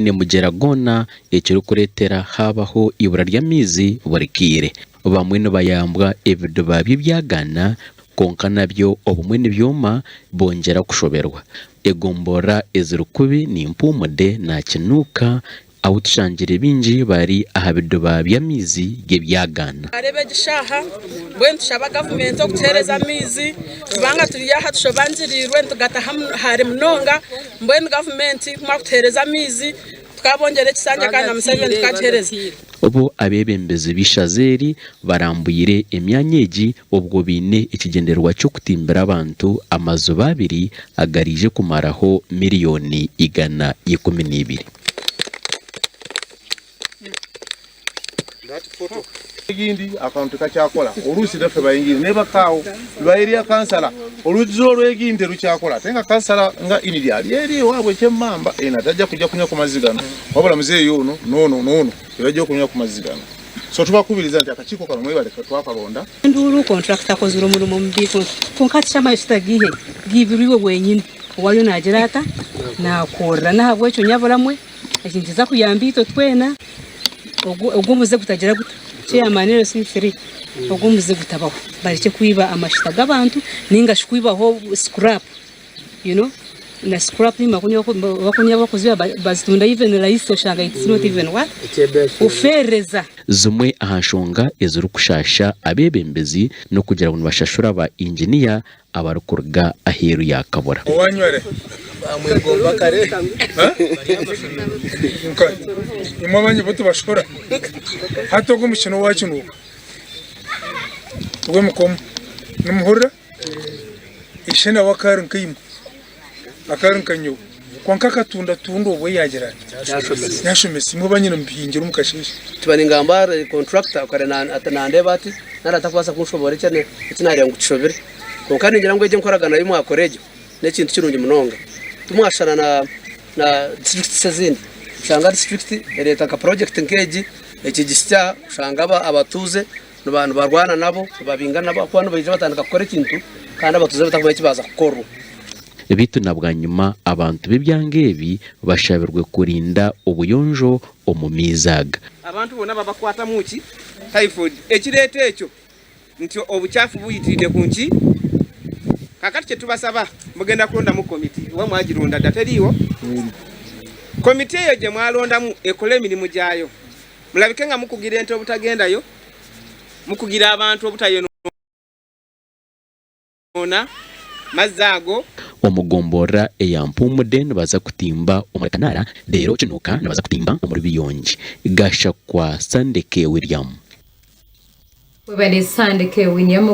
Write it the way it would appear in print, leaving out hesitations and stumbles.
ni mugeragona ekiri kuretera habaho ibura ry'amaizi burikire bamwe nibayambwa ebido babyo byagana konka nabyo obumwe nibyoma bongera kushoberwa egombora ezirukubi ni mpumude na kinuka aho tushangire binji bari ahabido by'amaizi gebyagana arebe gishaha bwe tushaba government okutereza amaizi tubanga turi yaha tushobanjirirwe tugata hari mnonga mbwe government mwakutereza amaizi tukabongera kisanja kana Museveni tukatereza obo abebembezi bishazeri barambuyire emyanyeji obwo bine ikigenderwa cyo kutimbira abantu amazu babiri agarije kumaraho miliyoni 112. Igindi account kacyakola olusi dafe bayingire neba kawo lwairiya kansala oluzo lweginde lucyakola tenga kansala nga inidiali eri wabwe kyemmamba ena tajja kujja kunya ku mazigano wabula muzee yono nono yajja kunya ku mazigano so tubakubiriza nti akachiko kano mwebale twakalonda nduru contractor kozuro murumo mbiko konkati chama ishitagihe gibiriwe wenyine wayo nagerata na korra na habwe cyo nyaboramwe ekintiza kuyambito twena ogumuze kutagira guta chairman si free ogumuze gutabaho bareke kwiba amashita gabantu ninga shikwibaho scrap na scrap ni makunya bakuziba bazitunda even raiso shanga it's not even what ufereza zumwe ahashonga ezuru kushasha abebembezi no kugira ngo bashashura ba engineer abarukurga aheru ya Kabula owanywere amwegomba kare imwabanye boto bashora hato gumukino wacu nuko tugwe mukomo numuhura ishena wakarin kayim akarin kanyo kwanka katunda tundo bwe yagira yashomese mwabanye mpingira umukashisha tubani ngambara contractor karena atanande bati naratakwasa kunshobora cyane itinari ngo cishobere konkani ngira ngo eje nkoragana ari mwakorejo nekintu kirungi munonga tumwashana na district sezindi shanga district leta ka project nkeji ekigisya shanga abatuze n'abantu barwana nabo babingana bakwana baje batandika gukora ikintu kandi abatuze batakubaye kibaza kukoru bitu nabwa nyuma abantu b'ibyangebi bashabirwe kurinda ubuyonjo omumizaga abantu bona babakwata muki typhoid ekirete ekyo ntyo obuchafu buyitide kunki kakati kye tubasaba mugenda kulonda mu committee wa mwagironda dateriwo committee eyo je mwalonda mu ekole emirimu gyayo mulabike nga mukugira ente obutagendayo mukugira abantu obutayona mazago omugombora eyampumude baza kutimba omurikanara dero kinuka baza kutimba omuri biyonji gasha kwa Sandeke William Webale Sandeke William